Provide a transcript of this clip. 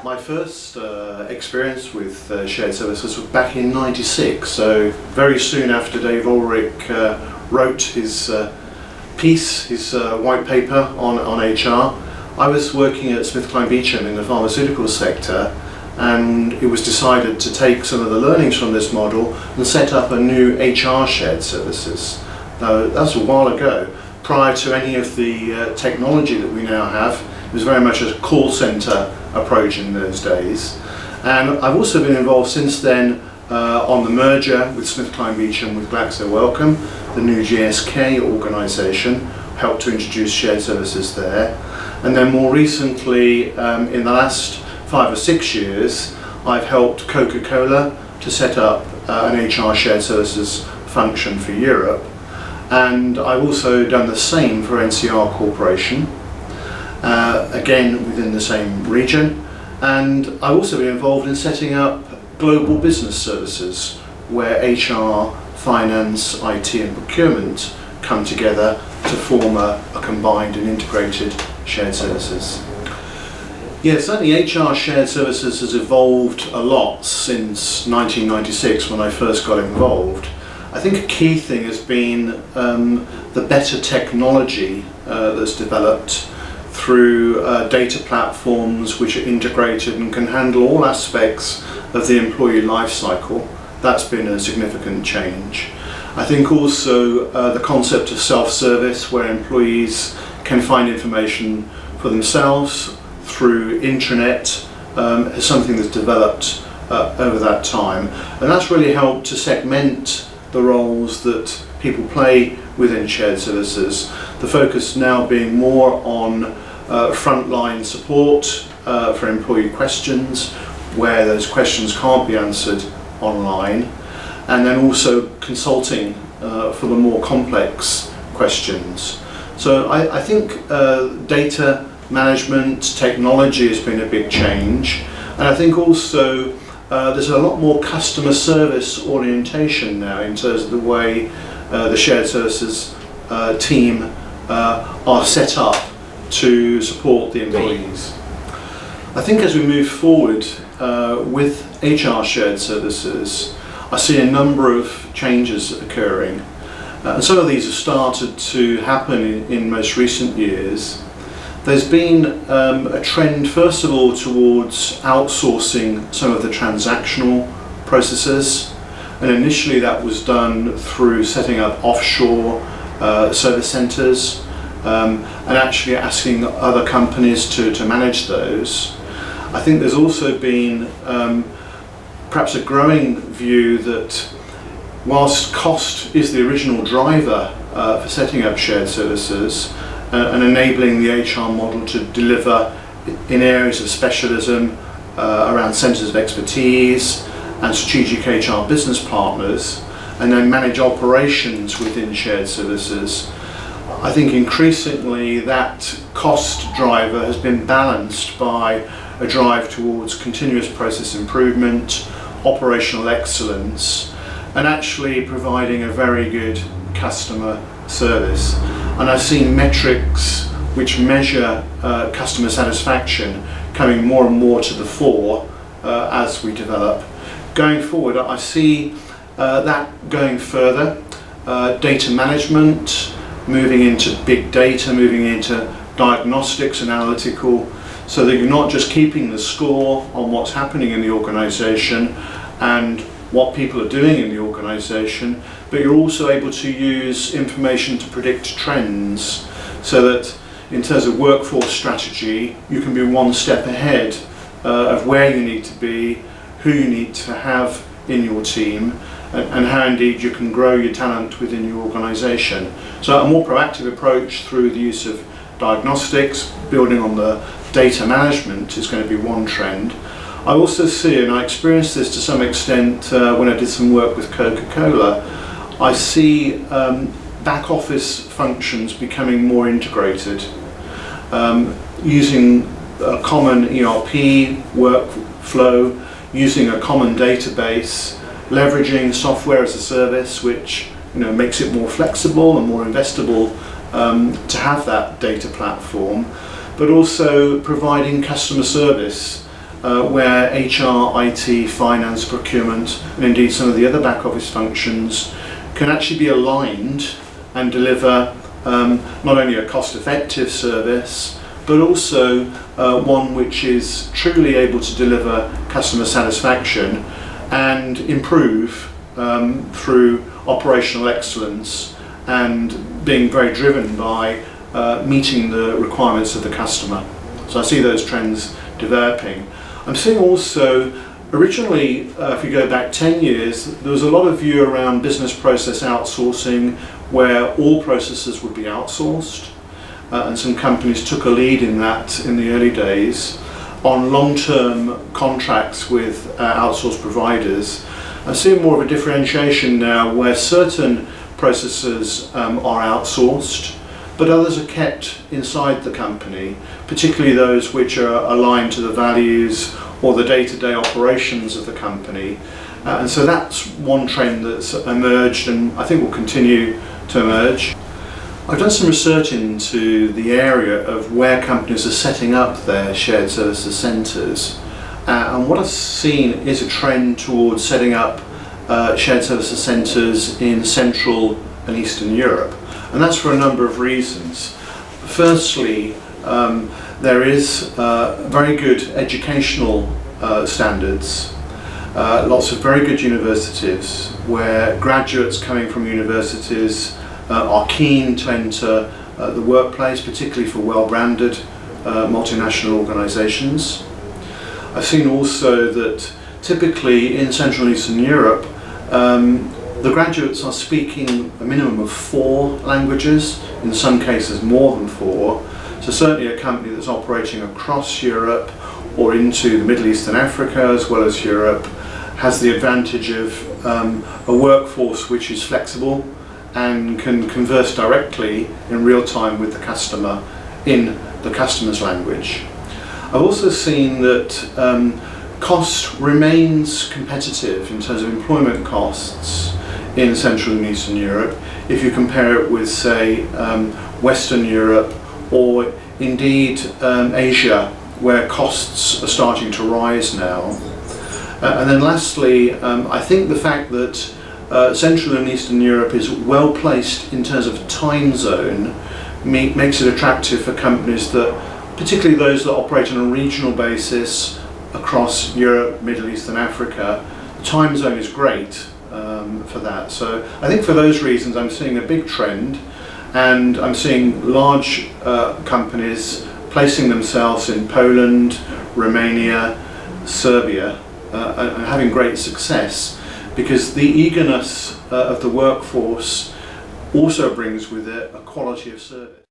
My first experience with shared services was back in '96, so very soon after Dave Ulrich wrote his piece, his white paper on HR. I was working at SmithKline Beecham in the pharmaceutical sector, and it was decided to take some of the learnings from this model and set up a new HR shared services. Now, that's a while ago, prior to any of the technology that we now have. It was very much a call centre approach in those days. And I've also been involved since then on the merger with SmithKline Beecham with GlaxoSmithKline, the new GSK organisation, helped to introduce shared services there. And then more recently, in the last 5 or 6 years, I've helped Coca-Cola to set up an HR shared services function for Europe. And I've also done the same for NCR Corporation. Again within the same region, and I've also been involved in setting up global business services where HR, finance, IT and procurement come together to form a combined and integrated shared services. Yeah, certainly HR shared services has evolved a lot since 1996 when I first got involved. I think a key thing has been the better technology that's developed through data platforms which are integrated and can handle all aspects of the employee life cycle. That's been a significant change. I think also the concept of self-service, where employees can find information for themselves through intranet, is something that's developed over that time, and that's really helped to segment the roles that people play within shared services. The focus now being more on frontline support for employee questions where those questions can't be answered online, and then also consulting for the more complex questions. So I think data management technology has been a big change, and I think also there's a lot more customer service orientation now in terms of the way the shared services team are set up to support the employees. I think as we move forward with HR shared services, I see a number of changes occurring. And some of these have started to happen in most recent years. There's been a trend, first of all, towards outsourcing some of the transactional processes. And initially that was done through setting up offshore service centres, and actually asking other companies to manage those. I think there's also been perhaps a growing view that whilst cost is the original driver for setting up shared services and enabling the HR model to deliver in areas of specialism around centres of expertise and strategic HR business partners, and then manage operations within shared services, I think increasingly that cost driver has been balanced by a drive towards continuous process improvement, operational excellence, and actually providing a very good customer service. And I've seen metrics which measure customer satisfaction coming more and more to the fore as we develop. Going forward, I see that going further, data management, moving into big data, moving into diagnostics and analytical, so that you're not just keeping the score on what's happening in the organisation and what people are doing in the organisation, but you're also able to use information to predict trends, so that in terms of workforce strategy, you can be one step ahead of where you need to be, who you need to have in your team, and how indeed you can grow your talent within your organisation. So a more proactive approach through the use of diagnostics, building on the data management, is going to be one trend. I also see, and I experienced this to some extent when I did some work with Coca-Cola, I see back office functions becoming more integrated, using a common ERP workflow, using a common database, leveraging software as a service, which makes it more flexible and more investable to have that data platform, but also providing customer service where HR, IT, finance, procurement, and indeed some of the other back office functions can actually be aligned and deliver not only a cost-effective service, but also one which is truly able to deliver customer satisfaction and improve through operational excellence and being very driven by meeting the requirements of the customer. So I see those trends developing. I'm seeing also, originally, if you go back 10 years, there was a lot of view around business process outsourcing where all processes would be outsourced. And some companies took a lead in that in the early days on long-term contracts with outsourced providers. I'm seeing more of a differentiation now where certain processes are outsourced, but others are kept inside the company, particularly those which are aligned to the values or the day-to-day operations of the company. And so that's one trend that's emerged and I think will continue to emerge. I've done some research into the area of where companies are setting up their shared services centres, and what I've seen is a trend towards setting up shared services centres in Central and Eastern Europe, and that's for a number of reasons. Firstly, there is very good educational standards, lots of very good universities where graduates coming from universities are keen to enter the workplace, particularly for well-branded multinational organisations. I've seen also that typically in Central and Eastern Europe the graduates are speaking a minimum of 4 languages, in some cases more than 4. So certainly a company that's operating across Europe or into the Middle East and Africa as well as Europe has the advantage of a workforce which is flexible and can converse directly in real time with the customer in the customer's language. I've also seen that cost remains competitive in terms of employment costs in Central and Eastern Europe if you compare it with, say, Western Europe or indeed Asia, where costs are starting to rise now. And then lastly, I think the fact that Central and Eastern Europe is well placed in terms of time zone makes it attractive for companies that, particularly those that operate on a regional basis across Europe, Middle East and Africa. The time zone is great for that. So I think for those reasons I'm seeing a big trend, and I'm seeing large companies placing themselves in Poland, Romania, Serbia and having great success, because the eagerness of the workforce also brings with it a quality of service.